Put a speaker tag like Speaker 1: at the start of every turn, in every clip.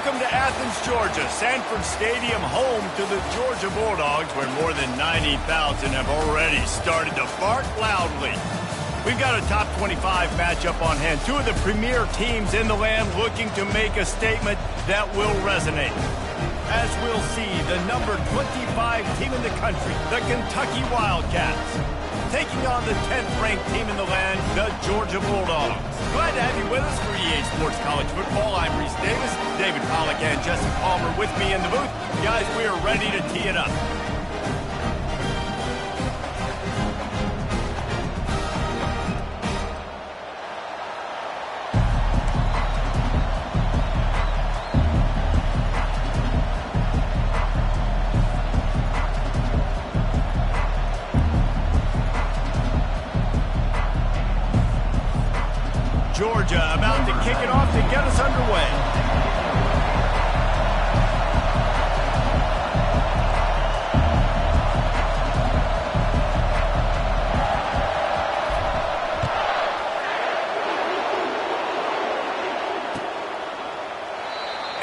Speaker 1: Welcome to Athens, Georgia, Sanford Stadium, home to the Georgia Bulldogs, where more than 90,000 have already started to bark loudly. We've got a top 25 matchup on hand. Two of the premier teams in the land looking to make a statement that will resonate. As we'll see, the number 25 team in the country, the Kentucky Wildcats, taking on the 10th-ranked team in the land, the Georgia Bulldogs. Glad to have you with us for EA Sports College Football. I'm Reese Davis, David Pollack, and Jesse Palmer with me in the booth. Guys, we are ready to tee it up. Georgia about to kick it off to get us underway.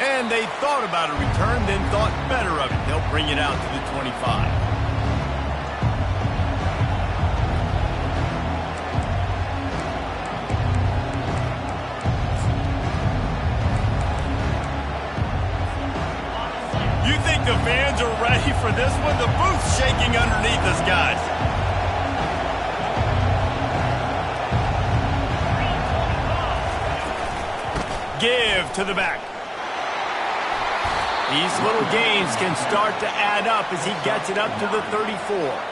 Speaker 1: And they thought about a return, then thought better of it. They'll bring it out to the 25. The fans are ready for this one. The booth's shaking underneath us, guys. Give to the back. These little gains can start to add up as he gets it up to the 34.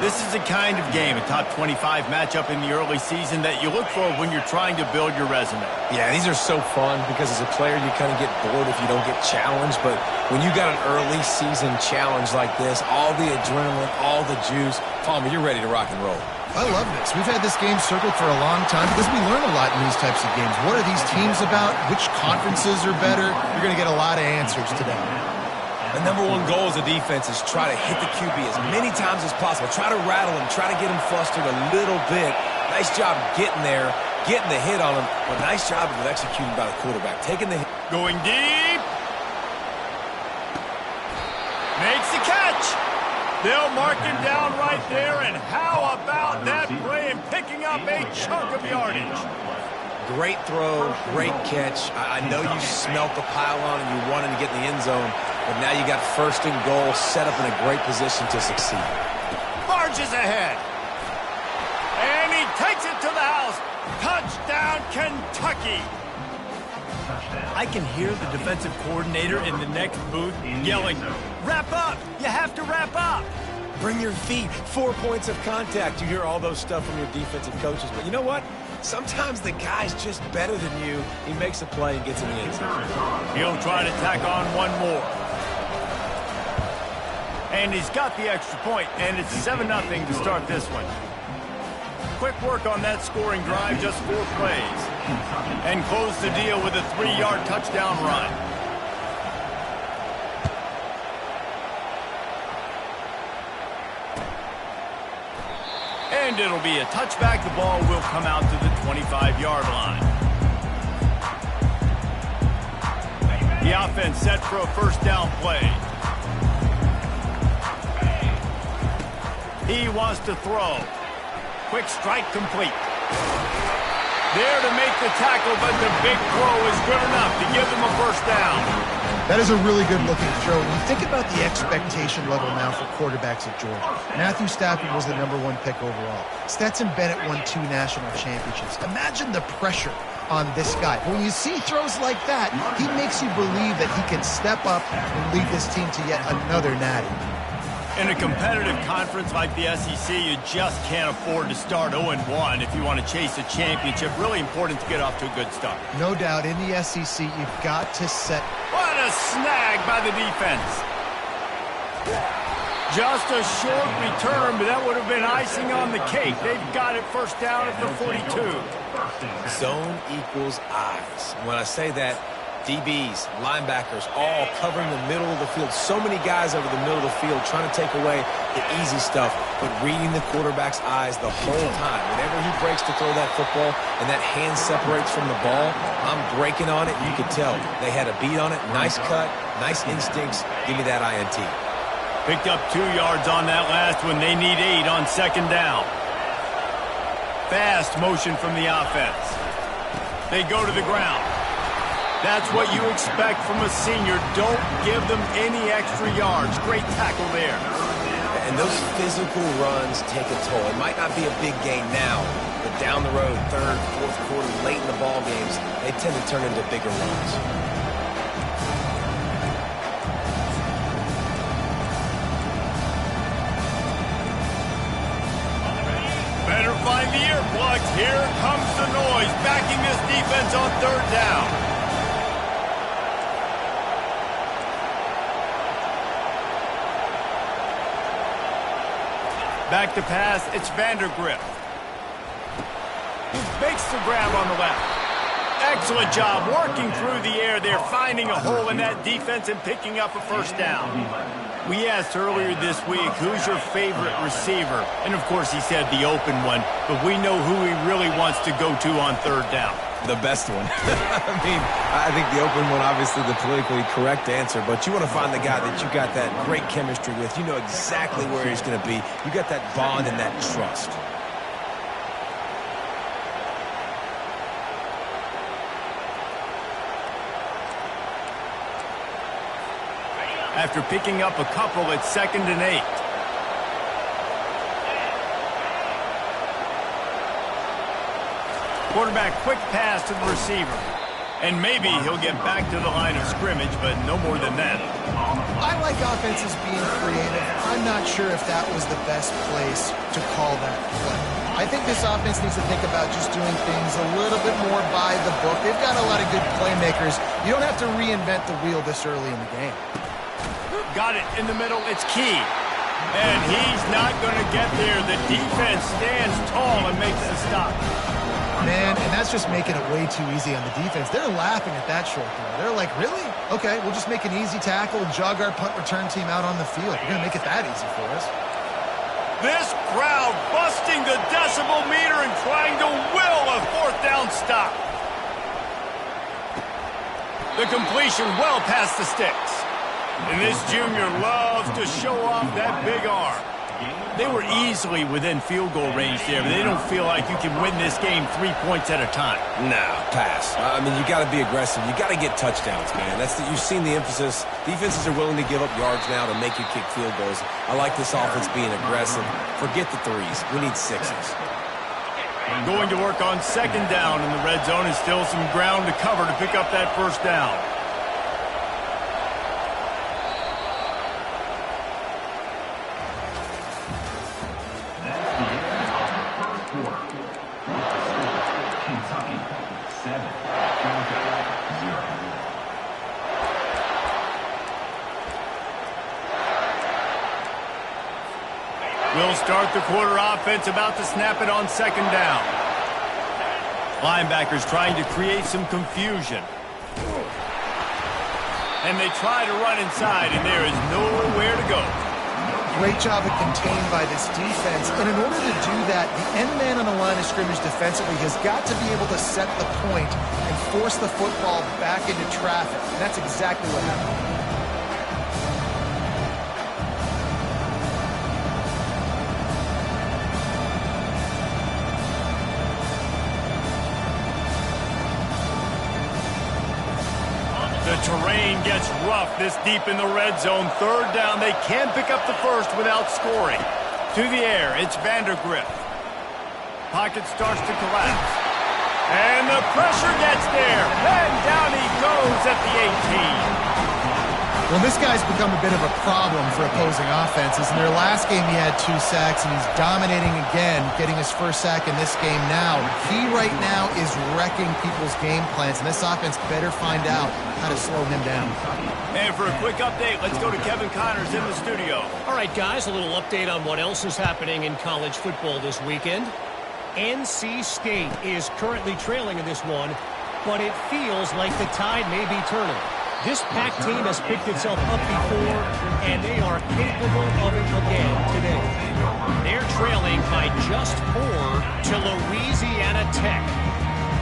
Speaker 1: This is the kind of game, a top 25 matchup in the early season, that you look for when you're trying to build your resume.
Speaker 2: Yeah, these are so fun because as a player you kind of get bored if you don't get challenged, but when you got an early season challenge like this, all the adrenaline, all the juice, Palmer, you're ready to rock and roll.
Speaker 3: I love this. We've had this game circled for a long time because we learn a lot in these types of games. What are these teams about? Which conferences are better? You're going to get a lot of answers today.
Speaker 2: The number one goal as a defense is try to hit the QB as many times as possible. Try to rattle him. Try to get him flustered a little bit. Nice job getting there, getting the hit on him, but nice job of executing by the quarterback. Taking the hit.
Speaker 1: Going deep. Makes the catch. They'll mark him down right there, and how about that play and picking up a chunk of yardage?
Speaker 2: Great throw, great catch. I know you smelt the pylon and you wanted to get in the end zone, but now you got first and goal set up in a great position to succeed.
Speaker 1: Marches ahead. And he takes it to the house. Touchdown, Kentucky. I can hear the defensive coordinator in the next booth yelling, "Wrap up! You have to wrap up!"
Speaker 2: Bring your feet. 4 points of contact. You hear all those stuff from your defensive coaches, but you know what? Sometimes the guy's just better than you. He makes a play and gets in the end zone.
Speaker 1: He'll try to tack on one more. And he's got the extra point, and it's 7-0 to start this one. Quick work on that scoring drive, just 4 plays. And close the deal with a 3-yard touchdown run. And it'll be a touchback. The ball will come out to the 25-yard line. The offense set for a first down play. He wants to throw. Quick strike complete. There to make the tackle, but the big throw is good enough to give them a first down.
Speaker 3: That is a really good-looking throw. When you think about the expectation level now for quarterbacks at Georgia, Matthew Stafford was the #1 pick overall. Stetson Bennett won 2 national championships. Imagine the pressure on this guy. When you see throws like that, he makes you believe that he can step up and lead this team to yet another natty.
Speaker 1: In a competitive conference like the SEC, you just can't afford to start 0-1 if you want to chase a championship. Really important to get off to a good start.
Speaker 3: No doubt, in the SEC, you've got to set...
Speaker 1: What a snag by the defense. Just a short return, but that would have been icing on the cake. They've got it first down at the 42.
Speaker 2: Zone equals eyes. When I say that, DBs, linebackers, all covering the middle of the field. So many guys over the middle of the field trying to take away the easy stuff, but reading the quarterback's eyes the whole time. Whenever he breaks to throw that football and that hand separates from the ball, I'm breaking on it. You could tell they had a beat on it. Nice cut, nice instincts. Give me that INT.
Speaker 1: Picked up 2 yards on that last one. They need 8 on second down. Fast motion from the offense. They go to the ground. That's what you expect from a senior. Don't give them any extra yards. Great tackle there.
Speaker 2: And those physical runs take a toll. It might not be a big gain now, but down the road, third, fourth quarter, late in the ball games, they tend to turn into bigger runs.
Speaker 1: Better find the earplugs. Here comes the noise, backing this defense on third down. Back to pass, it's Vandergrift. He makes the grab on the left. Excellent job working through the air there, finding a hole in that defense and picking up a first down. We asked earlier this week, who's your favorite receiver? And of course he said the open one, but we know who he really wants to go to on third down.
Speaker 2: The best one. I think the open one, obviously the politically correct answer, but you want to find the guy that you got that great chemistry with. You know exactly where he's going to be. You got that bond and that trust.
Speaker 1: After picking up a couple, it's 2nd and 8. Quarterback, quick pass to the receiver. And maybe he'll get back to the line of scrimmage, but no more than that.
Speaker 3: I like offenses being creative. I'm not sure if that was the best place to call that play. I think this offense needs to think about just doing things a little bit more by the book. They've got a lot of good playmakers. You don't have to reinvent the wheel this early in the game.
Speaker 1: Got it in the middle. It's Key. And he's not going to get there. The defense stands tall and makes the stop.
Speaker 3: Man, and that's just making it way too easy on the defense. They're laughing at that short throw. They're like, really? Okay, we'll just make an easy tackle and jog our punt return team out on the field. We're going to make it that easy for us.
Speaker 1: This crowd busting the decibel meter and trying to will a fourth down stop. The completion well past the sticks. And this junior loves to show off that big arm. They were easily within field goal range there, but they don't feel like you can win this game 3 points at a time.
Speaker 2: No, pass. I mean, you got to be aggressive. You got to get touchdowns, man. You've seen the emphasis. Defenses are willing to give up yards now to make you kick field goals. I like this offense being aggressive. Forget the threes. We need sixes.
Speaker 1: Going to work on second down in the red zone, and still some ground to cover to pick up that first down. We'll start the quarter offense, about to snap it on second down. Linebackers trying to create some confusion. And they try to run inside, and there is nowhere to go.
Speaker 3: Great job of contained by this defense. And in order to do that, the end man on the line of scrimmage defensively has got to be able to set the point and force the football back into traffic. And that's exactly what happened.
Speaker 1: The terrain gets rough this deep in the red zone. Third down, they can pick up the first without scoring. To the air, it's Vandergrift. Pocket starts to collapse. And the pressure gets there. And down he goes at the 18.
Speaker 3: Well, this guy's become a bit of a problem for opposing offenses. In their last game, he had 2 sacks, and he's dominating again, getting his first sack in this game now. He right now is wrecking people's game plans, and this offense better find out how to slow him down.
Speaker 1: And for a quick update, let's go to Kevin Connors in the studio.
Speaker 4: All right, guys, a little update on what else is happening in college football this weekend. NC State is currently trailing in this one, but it feels like the tide may be turning. This Pack team has picked itself up before, and they are capable of it again today. They're trailing by just 4 to Louisiana Tech.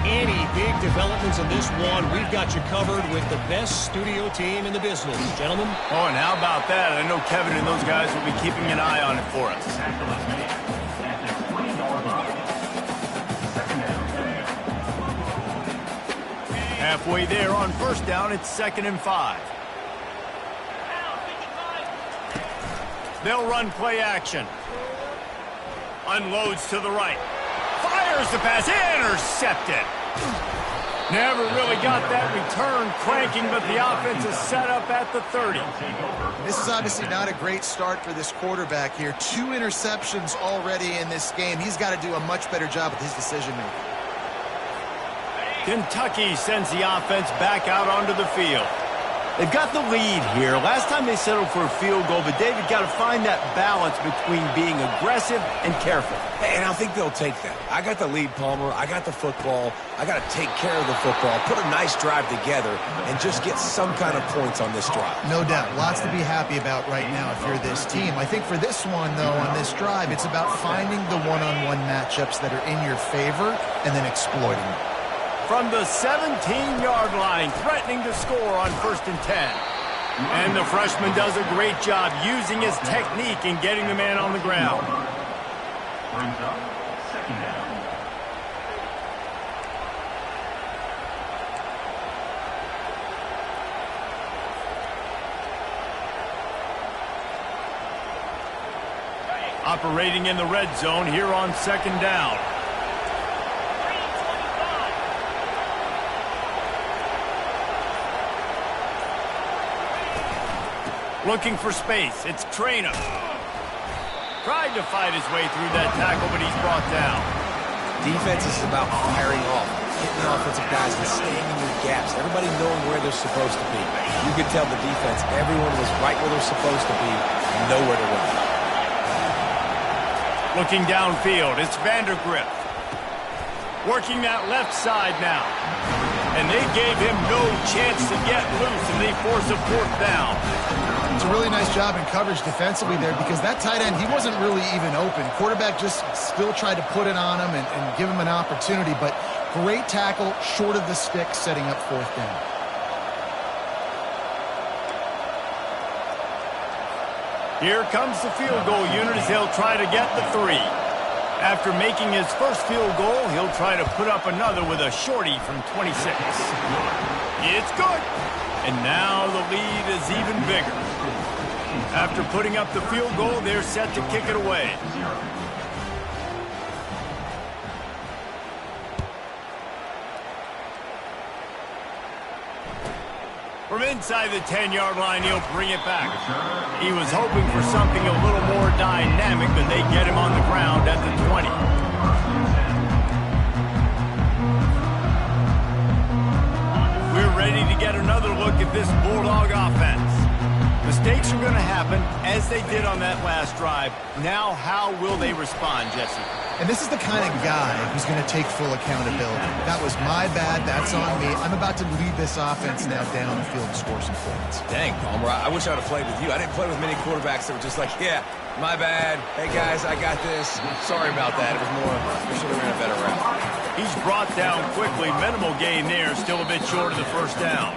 Speaker 4: Any big developments in this one, we've got you covered with the best studio team in the business. Gentlemen?
Speaker 1: Oh, and how about that? I know Kevin and those guys will be keeping an eye on it for us. Halfway there on first down, it's 2nd and 5. They'll run play action. Unloads to the right. Fires the pass. Intercepted. Never really got that return cranking, but the offense is set up at the 30.
Speaker 3: This is obviously not a great start for this quarterback here. 2 interceptions already in this game. He's got to do a much better job with his decision-making.
Speaker 1: Kentucky sends the offense back out onto the field. They've got the lead here. Last time they settled for a field goal, but David got to find that balance between being aggressive and careful.
Speaker 2: And I think they'll take that. I got the lead, Palmer. I got the football. I got to take care of the football, put a nice drive together, and just get some kind of points on this drive.
Speaker 3: No doubt. Lots to be happy about right now if you're this team. I think for this one, though, on this drive, it's about finding the one-on-one matchups that are in your favor and then exploiting them.
Speaker 1: From the 17-yard line, threatening to score on 1st and 10. And the freshman does a great job using his technique and getting the man on the ground.
Speaker 5: Brings up 2nd down.
Speaker 1: Operating in the red zone here on 2nd down. Looking for space. It's Traynor. Tried to fight his way through that tackle, but he's brought down.
Speaker 2: Defense is about firing off, hitting the offensive guys and staying in your gaps. Everybody knowing where they're supposed to be. You could tell the defense, everyone was right where they're supposed to be, nowhere to run.
Speaker 1: Looking downfield, it's Vandergrift. Working that left side now. And they gave him no chance to get loose, and they force a 4th down.
Speaker 3: It's a really nice job in coverage defensively there because that tight end, he wasn't really even open. Quarterback just still tried to put it on him and give him an opportunity, but great tackle, short of the stick, setting up 4th down.
Speaker 1: Here comes the field goal unit as they'll try to get the 3. After making his first field goal, he'll try to put up another with a shorty from 26. It's good. And now the lead is even bigger. After putting up the field goal, they're set to kick it away. From inside the 10-yard line, he'll bring it back. He was hoping for something a little more dynamic, but they get him on the ground at the 20. We're ready to get another look at this Bulldog offense. Mistakes are going to happen, as they did on that last drive. Now, how will they respond, Jesse?
Speaker 3: And this is the kind of guy who's going to take full accountability. That was my bad. That's on me. I'm about to lead this offense now down the field and score some points.
Speaker 2: Dang, Palmer, I wish I would have played with you. I didn't play with many quarterbacks that were just like, yeah, my bad. Hey, guys, I got this. Sorry about that. It was more, we should have ran a better route.
Speaker 1: He's brought down quickly. Minimal gain there. Still a bit short of the 1st down.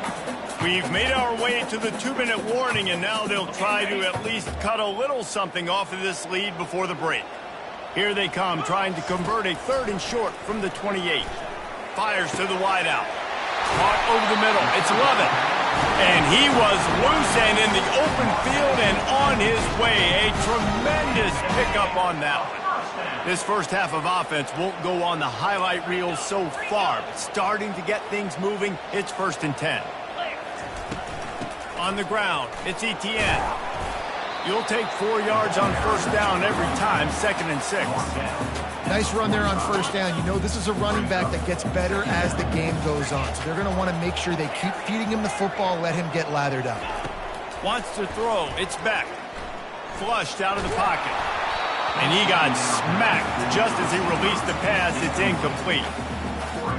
Speaker 1: We've made our way to the 2-minute warning, and now they'll try to at least cut a little something off of this lead before the break. Here they come, trying to convert a 3rd and short from the 28. Fires to the wideout. Caught over the middle. It's Lovett. And he was loose and in the open field and on his way. A tremendous pickup on that one. This first half of offense won't go on the highlight reel so far, but starting to get things moving, it's 1st and 10. On the ground, it's Etienne. You'll take 4 yards on 1st down every time, 2nd and 6.
Speaker 3: Nice run there on 1st down. You know this is a running back that gets better as the game goes on. So they're going to want to make sure they keep feeding him the football, let him get lathered up.
Speaker 1: Wants to throw. It's Beck. Flushed out of the pocket. And he got smacked just as he released the pass. It's incomplete.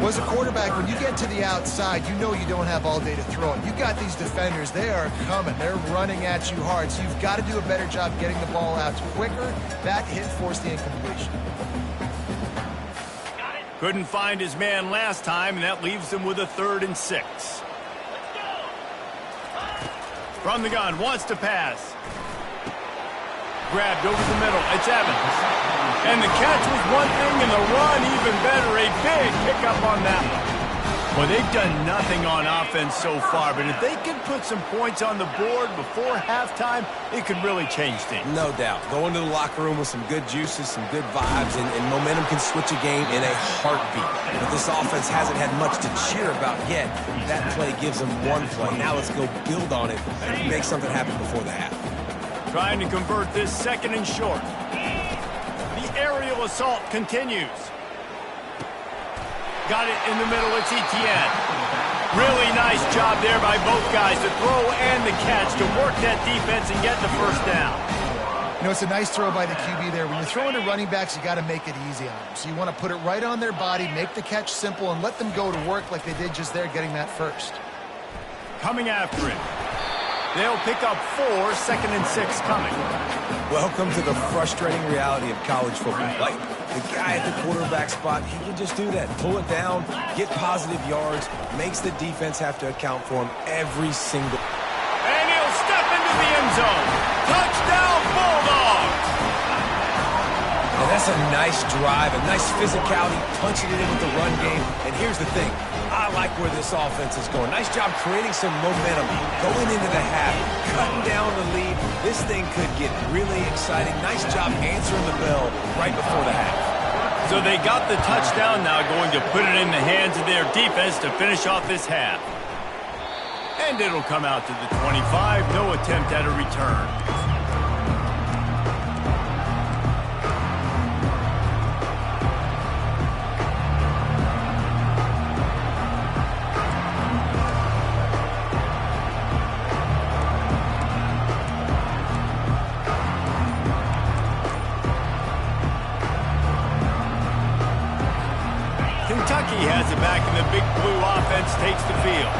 Speaker 3: Well, as a quarterback, when you get to the outside, you know you don't have all day to throw it. You got these defenders. They are coming. They're running at you hard. So you've got to do a better job getting the ball out quicker. That hit forced the incompletion.
Speaker 1: Couldn't find his man last time, and that leaves him with a 3rd and 6. From the gun, wants to pass. Grabbed over the middle. It's Evans. And the catch was one thing, and the run even better. A big pickup on that one. Well, they've done nothing on offense so far, but if they can put some points on the board before halftime, it could really change things.
Speaker 2: No doubt. Go into the locker room with some good juices, some good vibes, and momentum can switch a game in a heartbeat. But this offense hasn't had much to cheer about yet. That play gives them one play. Now let's go build on it and make something happen before the half.
Speaker 1: Trying to convert this 2nd and short. The aerial assault continues. Got it in the middle. It's Etienne. Really nice job there by both guys to throw and the catch to work that defense and get the 1st down.
Speaker 3: You know, it's a nice throw by the QB there. When you're throwing to running backs, you got to make it easy on them. So you want to put it right on their body, make the catch simple, and let them go to work like they did just there, getting that 1st.
Speaker 1: Coming after it. They'll pick up 4, 2nd and 6 coming.
Speaker 2: Welcome to the frustrating reality of college football. Like, the guy at the quarterback spot, he can just do that. Pull it down, get positive yards, makes the defense have to account for him every single.
Speaker 1: And he'll step into the end zone. Touchdown, Bulldogs!
Speaker 2: Now that's a nice drive, a nice physicality, punching it in with the run game. And here's the thing. I like where this offense is going. Nice job creating some momentum, going into the half, cutting down the lead. This thing could get really exciting. Nice job answering the bell right before the half.
Speaker 1: So they got the touchdown, now going to put it in the hands of their defense to finish off this half. And it'll come out to the 25. No attempt at a return. Kentucky has it back, and the Big Blue offense takes the field.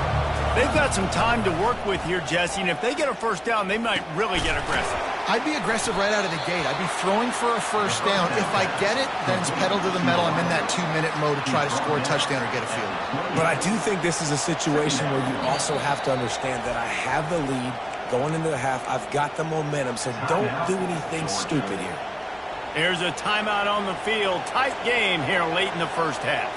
Speaker 1: They've got some time to work with here, Jesse, and if they get a 1st down, they might really get aggressive.
Speaker 3: I'd be aggressive right out of the gate. I'd be throwing for a 1st down. If I get it, then it's pedal to the metal. I'm in that 2-minute mode to try to score a touchdown or get a field.
Speaker 2: But I do think this is a situation where you also have to understand that I have the lead going into the half. I've got the momentum, so don't do anything stupid here.
Speaker 1: Here's a timeout on the field. Tight game here late in the 1st half.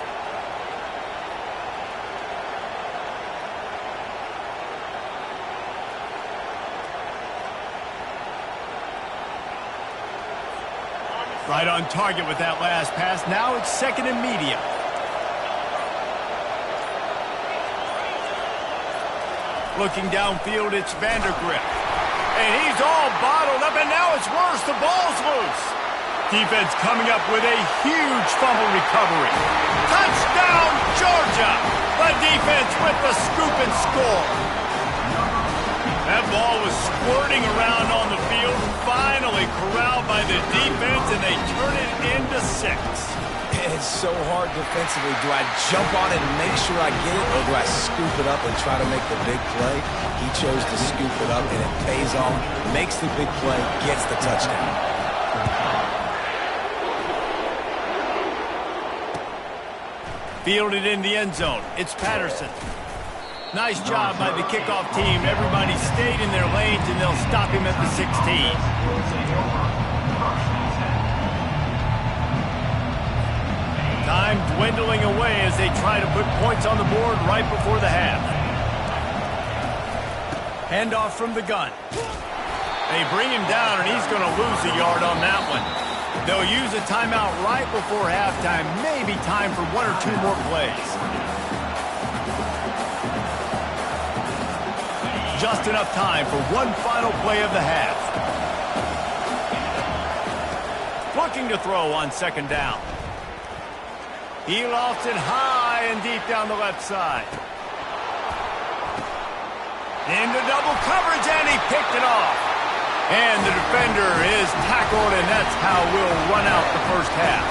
Speaker 1: Right on target with that last pass. Now it's 2nd and medium. Looking downfield, it's Vandergrift. And he's all bottled up, and now it's worse. The ball's loose. Defense coming up with a huge fumble recovery. Touchdown, Georgia! The defense with the scoop and score. That ball was squirting around on the field, finally corralled by the defense, and they turn it into 6.
Speaker 2: It's so hard defensively. Do I jump on it and make sure I get it, or do I scoop it up and try to make the big play? He chose to scoop it up, and it pays off, makes the big play, gets the touchdown.
Speaker 1: Fielded in the end zone. It's Patterson. Nice job by the kickoff team. Everybody stayed in their lanes, and they'll stop him at the 16. Time dwindling away as they try to put points on the board right before the half. Handoff from the gun. They bring him down, and he's going to lose a yard on that one. They'll use a timeout right before halftime. Maybe time for 1 or 2 more plays. Just enough time for one final play of the half. Looking to throw on 2nd down. He lofts it high and deep down the left side. Into double coverage, and he picked it off. And the defender is tackled, and that's how we'll run out the first half.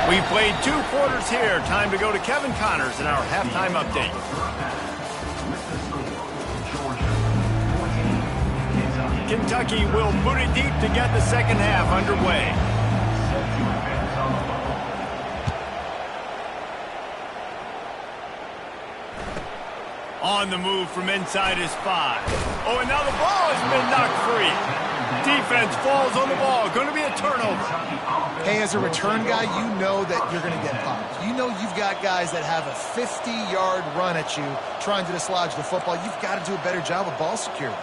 Speaker 1: We played 2 quarters here. Time to go to Kevin Connors in our halftime update. Kentucky will boot it deep to get the second half underway. On the move from inside his 5. Oh, and now the ball has been knocked free. Defense falls on the ball. Going to be a turnover.
Speaker 3: Hey, as a return guy, you know that you're going to get popped. You know you've got guys that have a 50-yard run at you trying to dislodge the football. You've got to do a better job of ball security.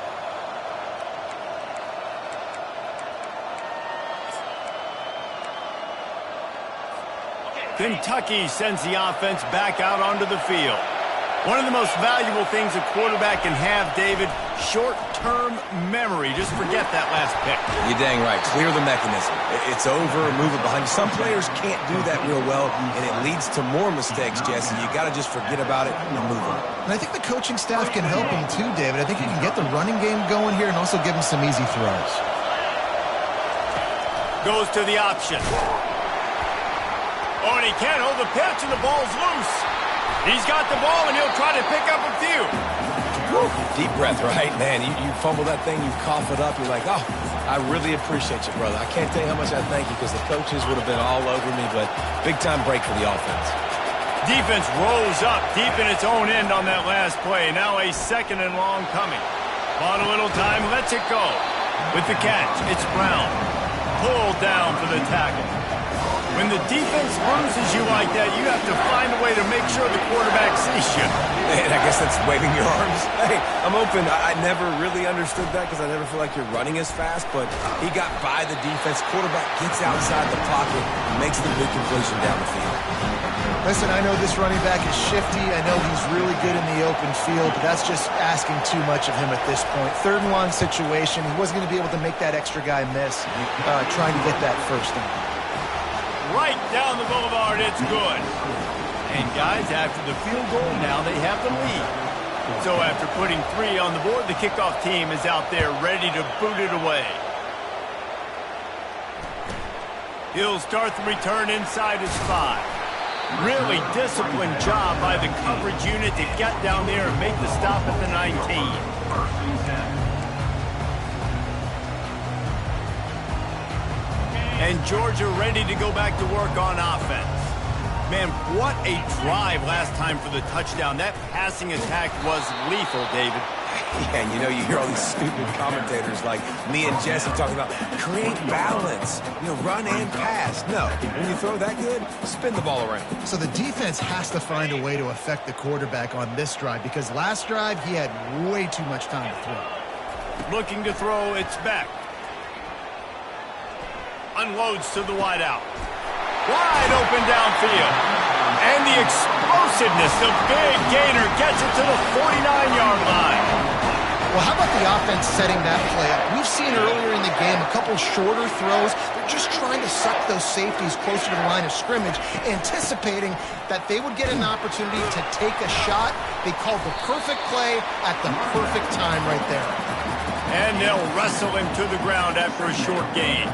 Speaker 1: Kentucky sends the offense back out onto the field. One of the most valuable things a quarterback can have, David, short-term memory. Just forget that last pick.
Speaker 2: You're dang right. Clear the mechanism. It's over, move it behind you. Some players can't do that real well, and it leads to more mistakes, Jesse. You got to just forget about it and move on.
Speaker 3: And I think the coaching staff can help him too, David. I think you can get the running game going here and also give him some easy throws.
Speaker 1: Goes to the option. Oh, and he can't hold the pitch, and the ball's loose. He's got the ball, and he'll try to pick up a few.
Speaker 2: Whew. Deep breath, right? Man, you fumble that thing, you cough it up, you're like, oh, I really appreciate you, brother. I can't tell you how much I thank you because the coaches would have been all over me, but big-time break for the offense.
Speaker 1: Defense rolls up deep in its own end on that last play. Now a 2nd and long coming. On a little time, lets it go. With the catch, it's Brown. Pulled down for the tackle. When the defense loses you like that, you have to find a way to make sure the quarterback sees you.
Speaker 2: Man, I guess that's waving your arms. Hey, I'm open. I never really understood that because I never feel like you're running as fast, but he got by the defense. Quarterback gets outside the pocket and makes the big completion down the field.
Speaker 3: Listen, I know this running back is shifty. I know he's really good in the open field, but that's just asking too much of him at this point. 3rd and long situation. He wasn't going to be able to make that extra guy miss trying to get that first down.
Speaker 1: Right down the boulevard, it's good. And guys, after the field goal, now they have the lead. So after putting 3 on the board, the kickoff team is out there ready to boot it away. He'll start the return inside his 5. Really disciplined job by the coverage unit to get down there and make the stop at the 19. And Georgia ready to go back to work on offense. Man, what a drive last time for the touchdown. That passing attack was lethal, David.
Speaker 2: Yeah, and you know, you hear all these stupid commentators like me and Jesse talking about create balance, run and pass. No, when you throw that good, spin the ball around.
Speaker 3: So the defense has to find a way to affect the quarterback on this drive because last drive he had way too much time to throw.
Speaker 1: Looking to throw, it's back. Unloads to the wideout. Wide open downfield. And the explosiveness, the big gainer gets it to the 49-yard line.
Speaker 3: Well, how about the offense setting that play up? We've seen earlier in the game a couple shorter throws. They're just trying to suck those safeties closer to the line of scrimmage, anticipating that they would get an opportunity to take a shot. They called the perfect play at the perfect time right there.
Speaker 1: And they'll wrestle him to the ground after a short gain.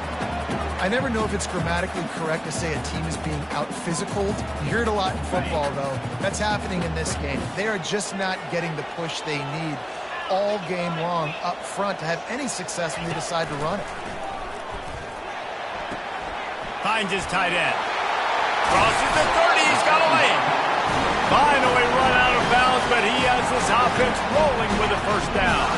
Speaker 3: I never know if it's grammatically correct to say a team is being out-physicaled. You hear it a lot in football, though. That's happening in this game. They are just not getting the push they need all game long up front to have any success when they decide to run it.
Speaker 1: Finds his tight end. Crosses the 30. He's got a lane. Finally run out of bounds, but he has his offense rolling with a first down.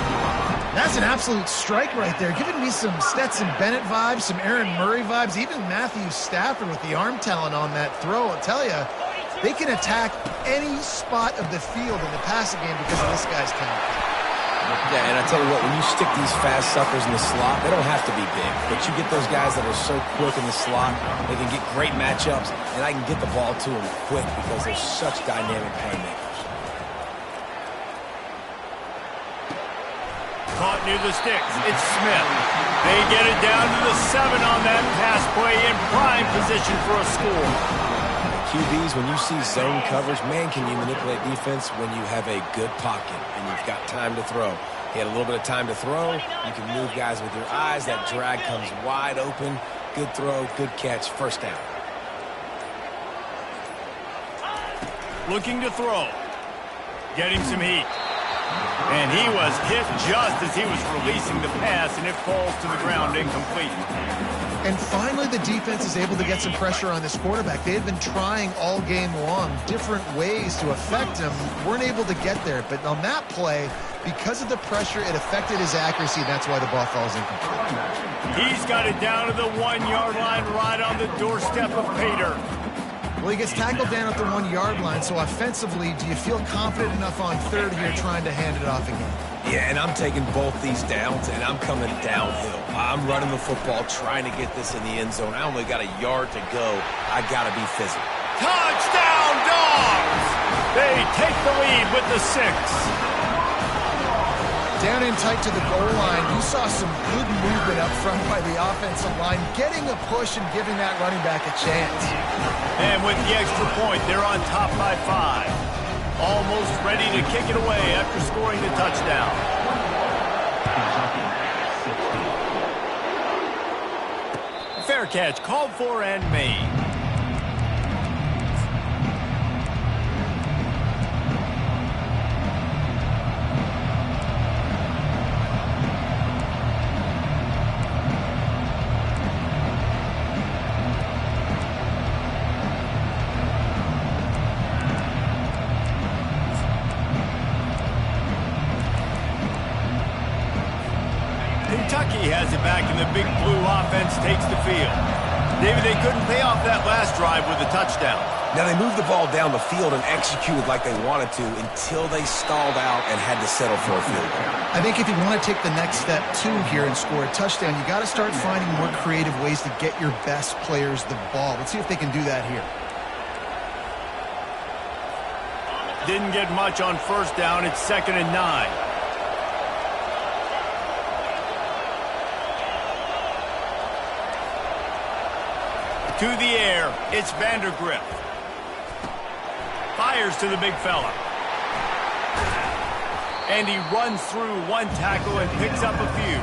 Speaker 3: That's an absolute strike right there. Giving me some Stetson Bennett vibes, some Aaron Murray vibes, even Matthew Stafford with the arm talent on that throw. I'll tell you, they can attack any spot of the field in the passing game because of this guy's talent.
Speaker 2: Yeah, and I tell you what, when you stick these fast suckers in the slot, they don't have to be big, but you get those guys that are so quick in the slot, they can get great matchups, and I can get the ball to them quick because they're such dynamic playmakers.
Speaker 1: Caught near the sticks. It's Smith. They get it down to the 7 on that pass play in prime position for a score.
Speaker 2: The QBs, when you see zone coverage, man, can you manipulate defense when you have a good pocket and you've got time to throw. He had a little bit of time to throw. You can move guys with your eyes. That drag comes wide open. Good throw, good catch, first down.
Speaker 1: Looking to throw. Getting some heat. And he was hit just as he was releasing the pass, and it falls to the ground incomplete.
Speaker 3: And finally, the defense is able to get some pressure on this quarterback. They had been trying all game long different ways to affect him. Weren't able to get there. But on that play, because of the pressure, it affected his accuracy. That's why the ball falls incomplete.
Speaker 1: He's got it down to the 1-yard line right on the doorstep of Pater.
Speaker 3: Well, he gets tackled down at the 1-yard line. So offensively, do you feel confident enough on third here trying to hand it off again?
Speaker 2: Yeah, and I'm taking both these downs, and I'm coming downhill. I'm running the football, trying to get this in the end zone. I only got a yard to go. I got to be physical.
Speaker 1: Touchdown, Dogs! They take the lead with the 6.
Speaker 3: Down in tight to the goal line, you saw some good movement up front by the offensive line, getting a push and giving that running back a chance.
Speaker 1: And with the extra point, they're on top by 5. Almost ready to kick it away after scoring the touchdown. Fair catch called for and made. Kentucky has it back, and the Big Blue offense takes the field. David, they couldn't pay off that last drive with a touchdown.
Speaker 2: Now, they moved the ball down the field and executed like they wanted to until they stalled out and had to settle for a field goal.
Speaker 3: I think if you want to take the next step, too, here and score a touchdown, you got to start finding more creative ways to get your best players the ball. Let's see if they can do that here.
Speaker 1: Didn't get much on first down. It's 2nd and 9. To the air, it's Vandergrift. Fires to the big fella. And he runs through one tackle and picks up a few.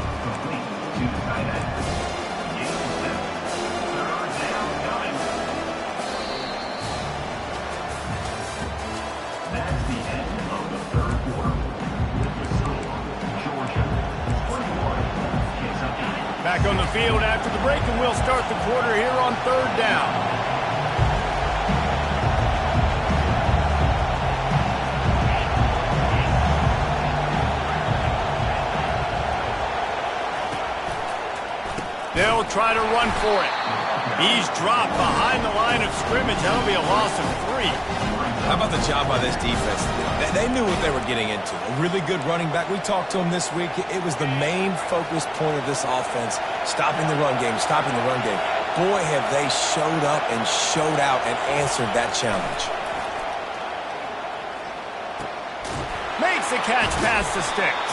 Speaker 5: That's the end of the third quarter. With the score, Georgia 21, Kentucky.
Speaker 1: Back on the field after the break, and we'll start the quarter here on 3rd down. They'll try to run for it. He's dropped behind the line of scrimmage. That'll be a loss of 3.
Speaker 2: How about the job by this defense? They knew what they were getting into. A really good running back. We talked to him this week. It was the main focus point of this offense, stopping the run game, stopping the run game. Boy, have they showed up and showed out and answered that challenge.
Speaker 1: Makes the catch past the sticks.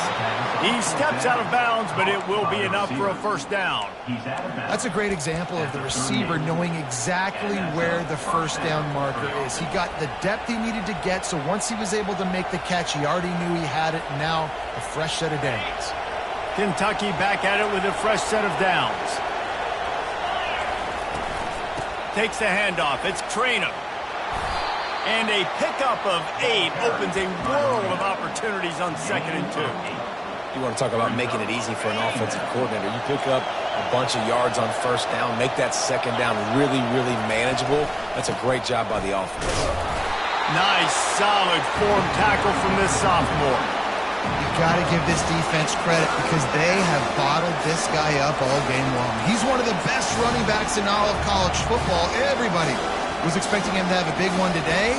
Speaker 1: He steps out of bounds, but it will be enough for a first down.
Speaker 3: That's a great example of the receiver knowing exactly where the first down marker is. He got the depth he needed to get, so once he was able to make the catch, he already knew he had it. Now, a fresh set of downs.
Speaker 1: Kentucky back at it with a fresh set of downs. Takes the handoff. It's Traynor. And a pickup of 8 opens a world of opportunities on 2nd and 2.
Speaker 2: You want to talk about making it easy for an offensive coordinator. You pick up a bunch of yards on first down, make that second down really, really manageable. That's a great job by the offense.
Speaker 1: Nice, solid form tackle from this sophomore.
Speaker 3: You got to give this defense credit because they have bottled this guy up all game long. He's one of the best running backs in all of college football. Everybody was expecting him to have a big one today.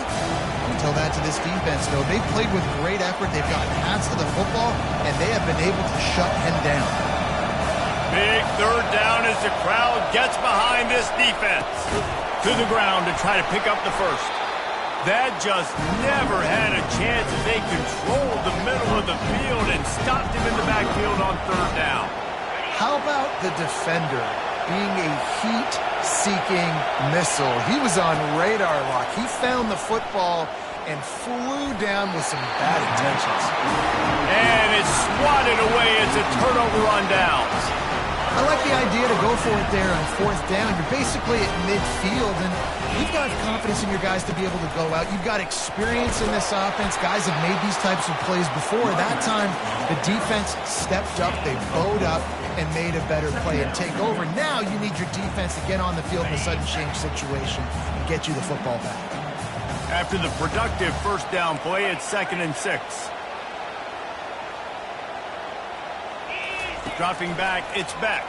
Speaker 3: Until that to this defense, though. They've played with great effort. They've gotten hands to the football, and they have been able to shut him down.
Speaker 1: Big 3rd down as the crowd gets behind this defense. To the ground to try to pick up the first. That just never had a chance as they controlled the middle of the field and stopped him in the backfield on 3rd down.
Speaker 3: How about the defender being a heat-seeking missile. He was on radar lock. He found the football and flew down with some bad intentions.
Speaker 1: And it's swatted away. It's a turnover on downs.
Speaker 3: I like the idea to go for it there on 4th down. You're basically at midfield, and you've got confidence in your guys to be able to go out. You've got experience in this offense. Guys have made these types of plays before. That time, the defense stepped up. They bowed up and made a better play and take over. Now you need your defense to get on the field in a sudden change situation and get you the football back.
Speaker 1: After the productive first down play, it's 2nd and 6. Dropping back, it's Beck.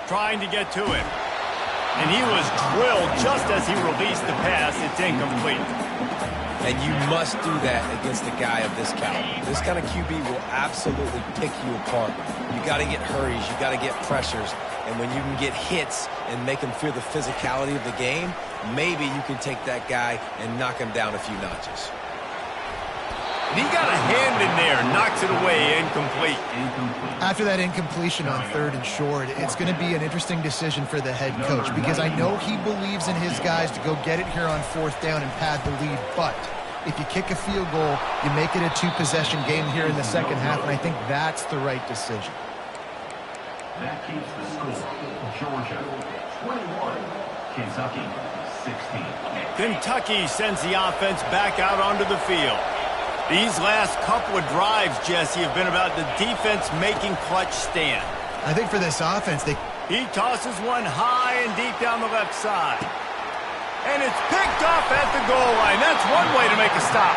Speaker 1: Trying to get to him. And he was drilled just as he released the pass. It's incomplete.
Speaker 2: And you must do that against a guy of this caliber. This kind of QB will absolutely pick you apart. You got to get hurries. You got to get pressures. And when you can get hits and make him feel the physicality of the game, maybe you can take that guy and knock him down a few notches.
Speaker 1: And he got a hand in there, knocks it away, incomplete.
Speaker 3: After that incompletion on 3rd and short, it's going to be an interesting decision for the head coach because I know he believes in his guys to go get it here on 4th down and pad the lead, but if you kick a field goal, you make it a 2-possession game here in the second half, and I think that's the right decision.
Speaker 5: That keeps the score. Georgia 21, Kentucky 16.
Speaker 1: Kentucky sends the offense back out onto the field. These last couple of drives, Jesse, have been about the defense making clutch stand.
Speaker 3: I think for this offense,
Speaker 1: he tosses one high and deep down the left side. And it's picked off at the goal line. That's one way to make a stop.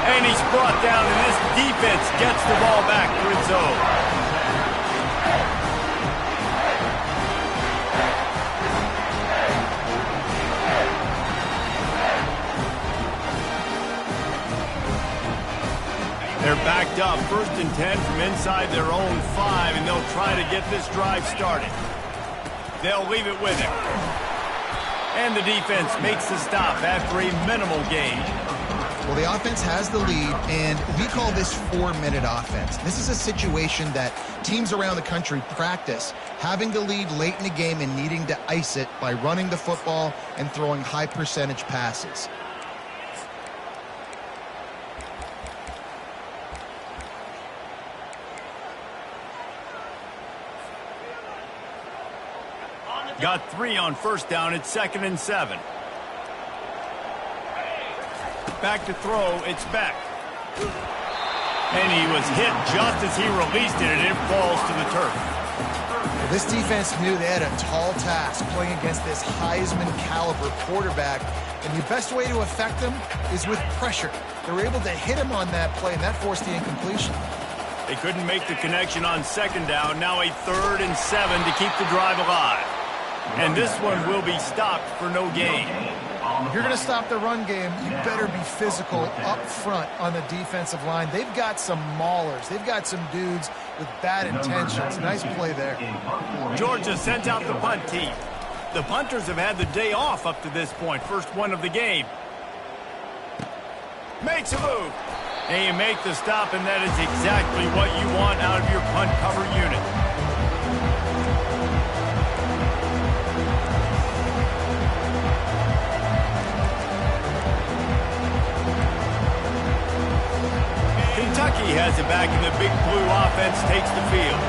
Speaker 1: And he's brought down, and this defense gets the ball back to its own. They're backed up, 1st and 10 from inside their own 5, and they'll try to get this drive started. They'll leave it with him. And the defense makes the stop after a minimal gain.
Speaker 3: Well, the offense has the lead, and we call this 4-minute offense. This is a situation that teams around the country practice, having the lead late in the game and needing to ice it by running the football and throwing high-percentage passes.
Speaker 1: Got 3 on 1st down. It's 2nd and 7. Back to throw. It's Beck. And he was hit just as he released it, and it falls to the turf.
Speaker 3: Well, this defense knew they had a tall task playing against this Heisman-caliber quarterback, and the best way to affect him is with pressure. They were able to hit him on that play, and that forced the incompletion.
Speaker 1: They couldn't make the connection on 2nd down. Now a 3rd and 7 to keep the drive alive. And this one will be stopped for no gain.
Speaker 3: If you're going to stop the run game, you better be physical up front on the defensive line. They've got some maulers. They've got some dudes with bad intentions. Nice play there.
Speaker 1: Georgia sends out the punt team. The punters have had the day off up to this point. First one of the game. Makes a move. And you make the stop, and that is exactly what you want out of your punt cover unit. Kentucky has it back, and the Big Blue offense takes the field.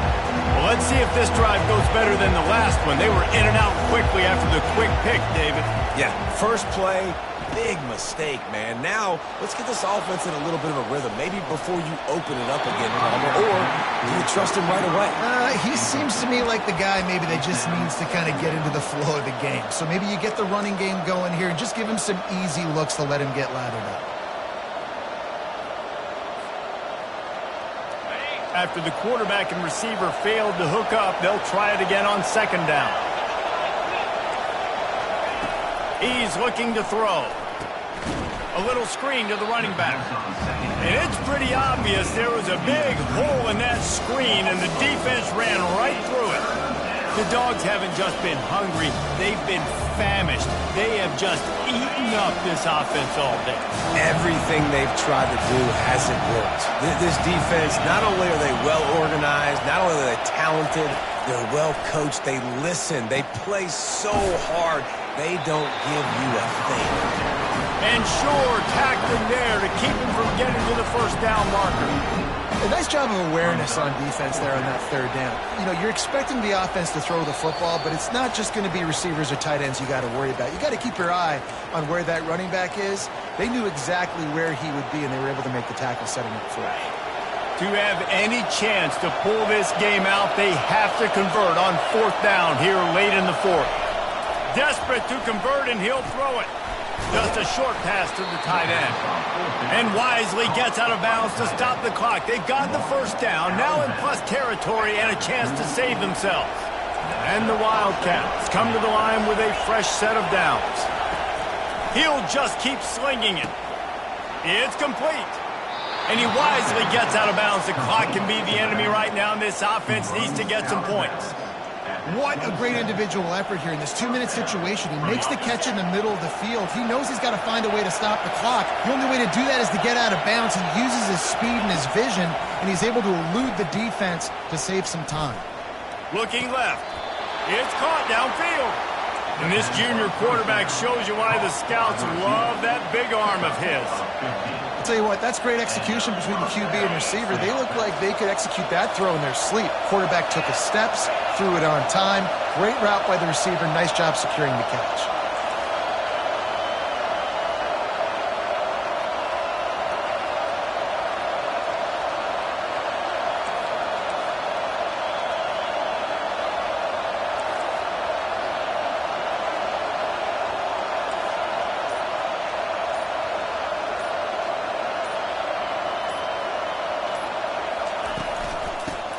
Speaker 1: Well, let's see if this drive goes better than the last one. They were in and out quickly after the quick pick, David.
Speaker 2: Yeah, first play, big mistake, man. Now, let's get this offense in a little bit of a rhythm. Maybe before you open it up again, Palmer, or do you trust him right away?
Speaker 3: He seems to me like the guy maybe that just needs to kind of get into the flow of the game. So maybe you get the running game going here and just give him some easy looks to let him get lathered up.
Speaker 1: After the quarterback and receiver failed to hook up, they'll try it again on 2nd down. He's looking to throw. A little screen to the running back. And it's pretty obvious there was a big hole in that screen, and the defense ran right through it. The Dogs haven't just been hungry, they've been famished. They have just eaten up this offense all day.
Speaker 2: Everything they've tried to do hasn't worked. This defense, not only are they well organized, not only are they talented, they're well coached, they listen, they play so hard, they don't give you a thing.
Speaker 1: And Shore tackling there to keep him from getting to the first down marker.
Speaker 3: A nice job of awareness on defense there on that third down. You know, you're expecting the offense to throw the football, but it's not just going to be receivers or tight ends you got to worry about. You got to keep your eye on where that running back is. They knew exactly where he would be, and they were able to make the tackle setting up for it.
Speaker 1: To have any chance to pull this game out, they have to convert on fourth down here late in the fourth. Desperate to convert, and he'll throw it. Just a short pass to the tight end. And wisely gets out of bounds to stop the clock. They've got the first down, now in plus territory and a chance to save themselves. And the Wildcats come to the line with a fresh set of downs. He'll just keep slinging it. It's complete. And he wisely gets out of bounds. The clock can be the enemy right now, and this offense needs to get some points.
Speaker 3: What a great individual effort here in this 2-minute situation. He makes the catch in the middle of the field. He knows he's got to find a way to stop the clock. The only way to do that is to get out of bounds. He uses his speed and his vision, and he's able to elude the defense to save some time.
Speaker 1: Looking left. It's caught downfield. And this junior quarterback shows you why the scouts love that big arm of his.
Speaker 3: I'll tell you what, that's great execution between the QB and receiver. They look like they could execute that throw in their sleep. Quarterback took his steps, threw it on time. Great route by the receiver. Nice job securing the catch.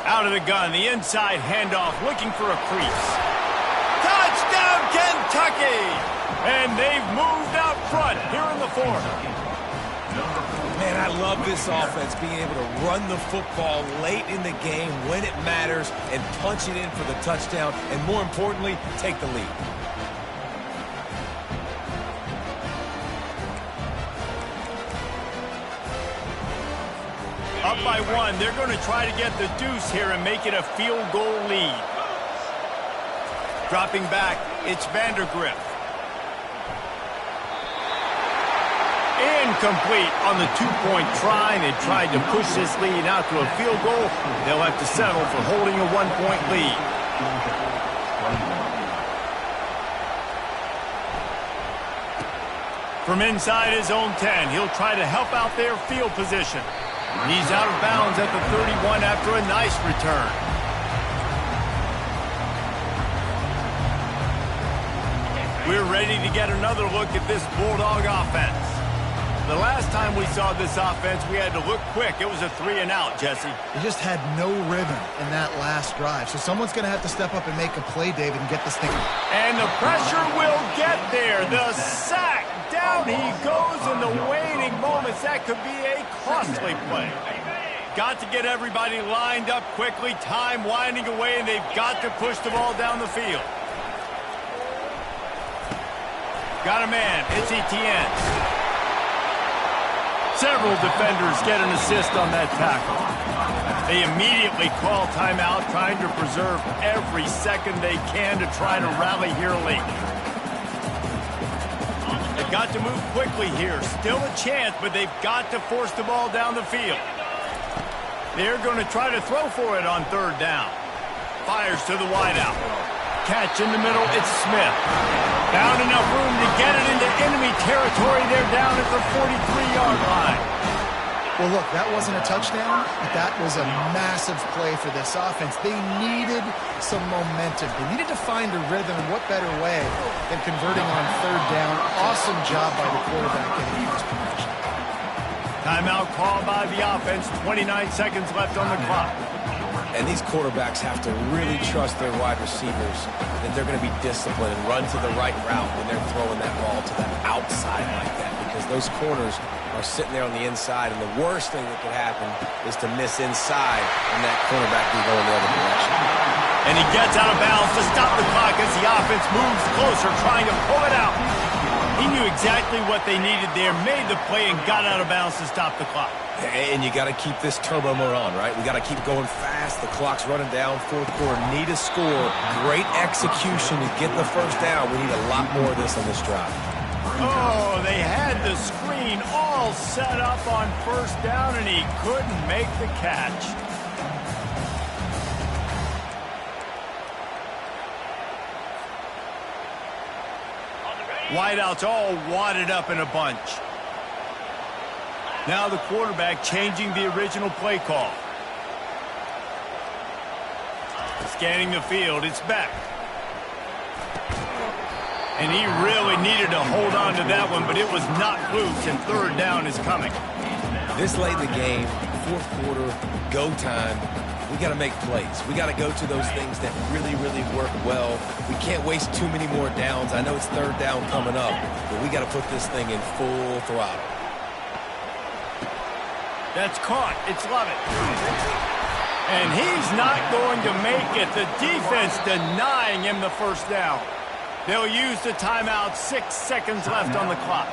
Speaker 1: Out of the gun, the inside handoff, looking for a crease. Touchdown, Kentucky! And they've moved out front here in the fourth.
Speaker 2: Man, I love this offense, being able to run the football late in the game when it matters and punch it in for the touchdown, and more importantly, take the lead.
Speaker 1: Up by one, they're going to try to get the deuce here and make it a field goal lead. Dropping back, it's Vandergrift. Incomplete on the two-point try. They tried to push this lead out to a field goal. They'll have to settle for holding a one-point lead. From inside his own 10, he'll try to help out their field position. He's out of bounds at the 31 after a nice return. We're ready to get another look at this Bulldog offense. The last time we saw this offense, we had to look quick. It was a 3-and-out, Jesse.
Speaker 3: They just had no rhythm in that last drive. So someone's going to have to step up and make a play, David, and get this thing.
Speaker 1: And the pressure will get there. The sack. Down he goes in the waning moments. That could be a costly play. Got to get everybody lined up quickly. Time winding away, and they've got to push the ball down the field. Got a man. It's Etienne. Several defenders get an assist on that tackle. They immediately call timeout, trying to preserve every second they can to try to rally here late. They've got to move quickly here. Still a chance, but they've got to force the ball down the field. They're going to try to throw for it on third down. Fires to the wideout. Catch in the middle, it's Smith. Found enough room to get it into enemy territory. They're down at the 43-yard line.
Speaker 3: Well, look, that wasn't a touchdown, but that was a massive play for this offense. They needed some momentum. They needed to find a rhythm, and what better way than converting on third down. Awesome job by the quarterback getting this position.
Speaker 1: Timeout called by the offense. 29 seconds left on the clock.
Speaker 2: And these quarterbacks have to really trust their wide receivers that they're going to be disciplined and run to the right route when they're throwing that ball to the outside like that, because those corners are sitting there on the inside, and the worst thing that could happen is to miss inside and that cornerback be going the other direction.
Speaker 1: And he gets out of bounds to stop the clock as the offense moves closer, trying to pull it out. He knew exactly what they needed there, made the play, and got out of bounds to stop the clock.
Speaker 2: And you got to keep this turbo mode on, right? We got to keep going fast. The clock's running down. Fourth quarter, need a score. Great execution to get the first down. We need a lot more of this on this drive.
Speaker 1: Oh, they had the screen all set up on first down, and he couldn't make the catch. Wideouts all wadded up in a bunch. Now the quarterback changing the original play call. Scanning the field, it's back. And he really needed to hold on to that one, but it was not loose, and third down is coming.
Speaker 2: This late in the game, fourth quarter, go time, we got to make plays. We got to go to those things that really, really work well. We can't waste too many more downs. I know it's third down coming up, but we got to put this thing in full throttle.
Speaker 1: That's caught. It's Lovett. And he's not going to make it. The defense denying him the first down. They'll use the timeout. 6 seconds left on the clock.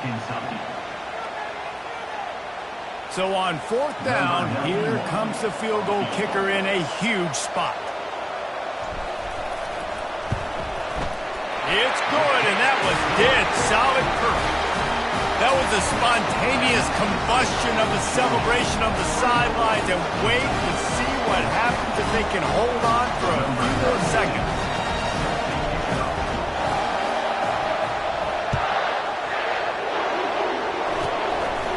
Speaker 1: So on fourth down, here comes the field goal kicker in a huge spot. It's good, and that was dead solid perfect. That was a spontaneous combustion of the celebration of the sidelines, and wait to see what happens if they can hold on for a few more seconds.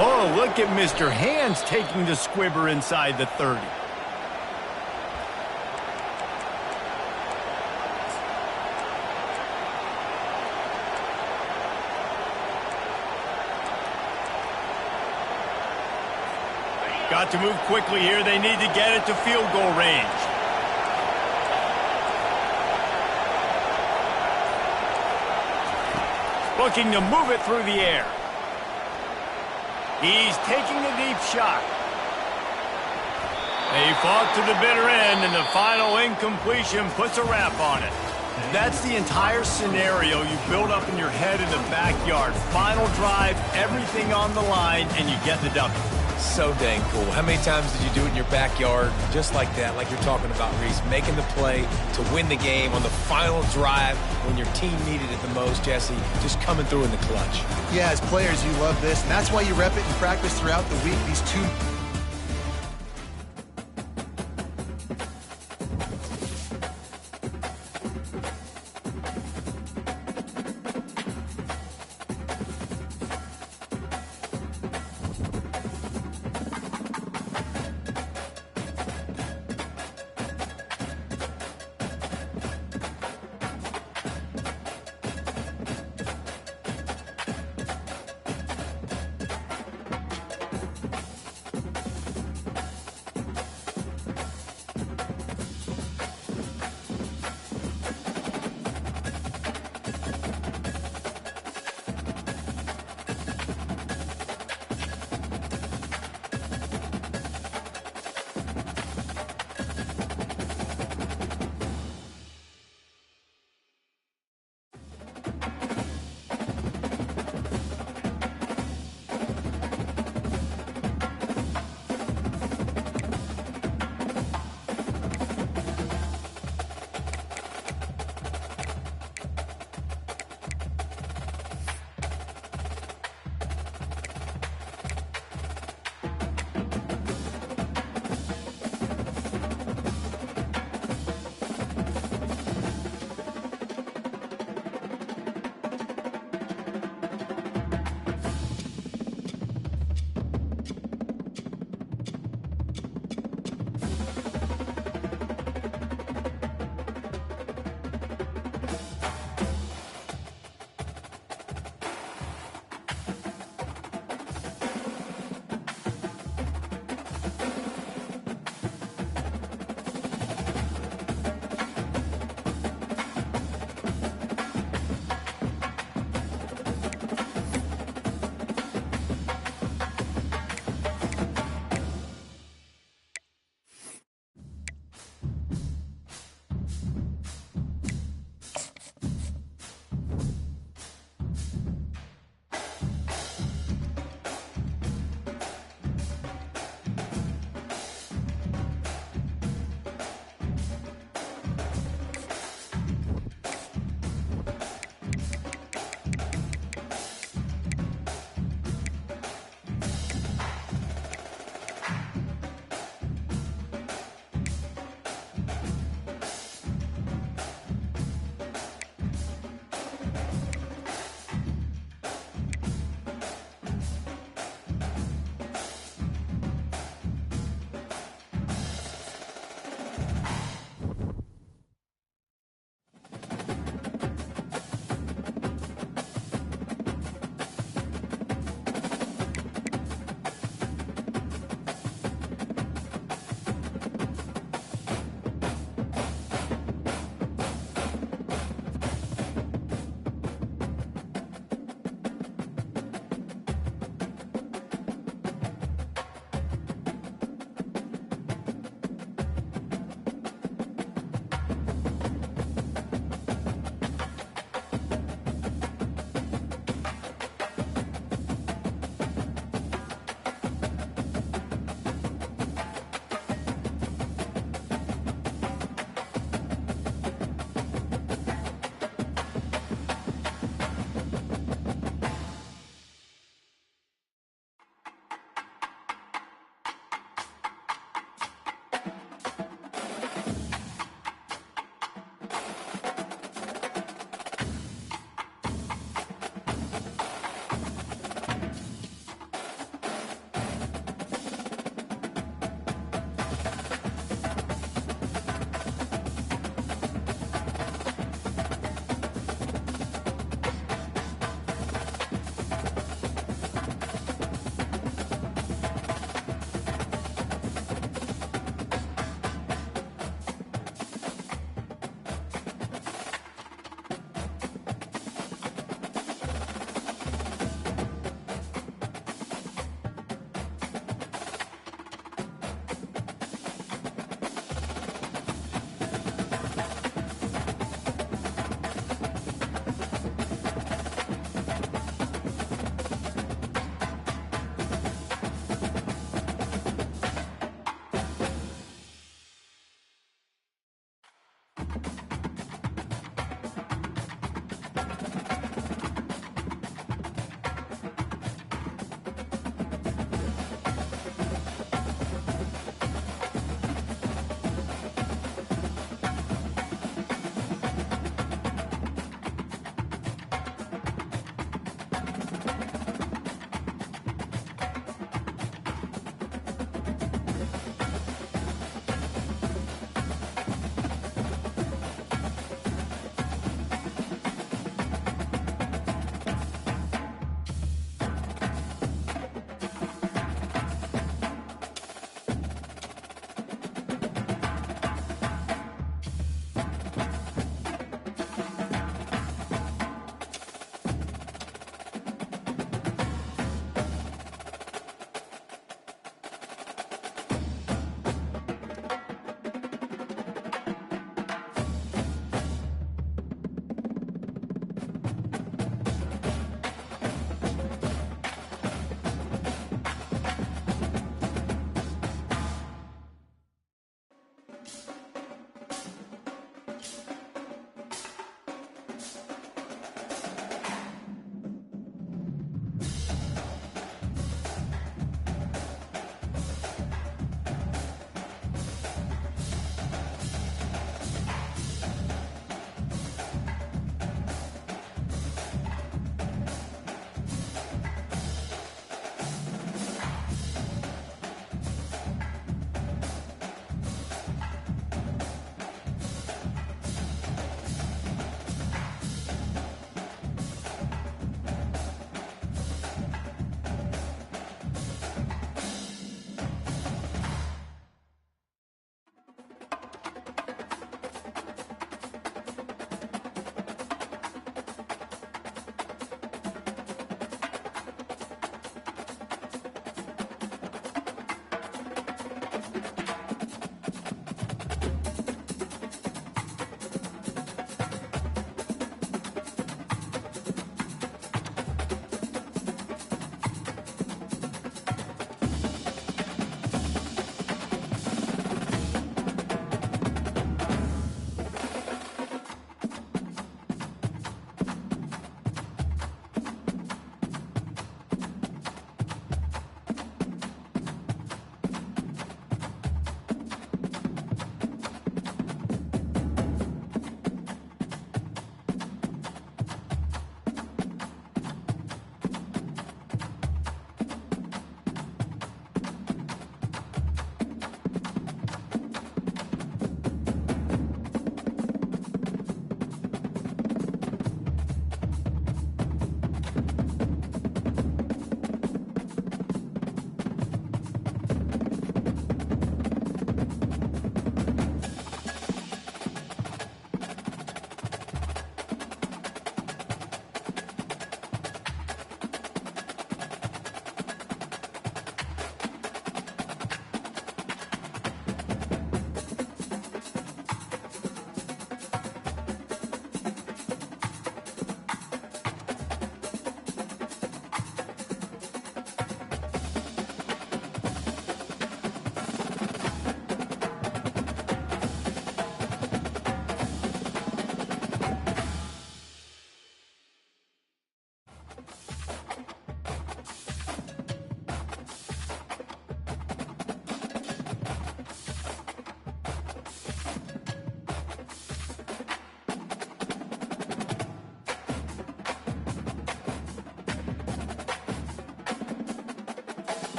Speaker 1: Oh, look at Mr. Hands taking the squibber inside the 30. Got to move quickly here. They need to get it to field goal range. Looking to move it through the air. He's taking a deep shot. He fought to the bitter end, and the final incompletion puts a wrap on it. That's the entire scenario you build up in your head in the backyard. Final drive, everything on the line, and you get the W.
Speaker 2: So dang cool. How many times did you do it in your backyard just like that, like you're talking about, Reese, making the play to win the game on the final drive when your team needed it the most, Jesse, just coming through in the clutch.
Speaker 3: Yeah, as players, you love this, and that's why you rep it in practice throughout the week. These two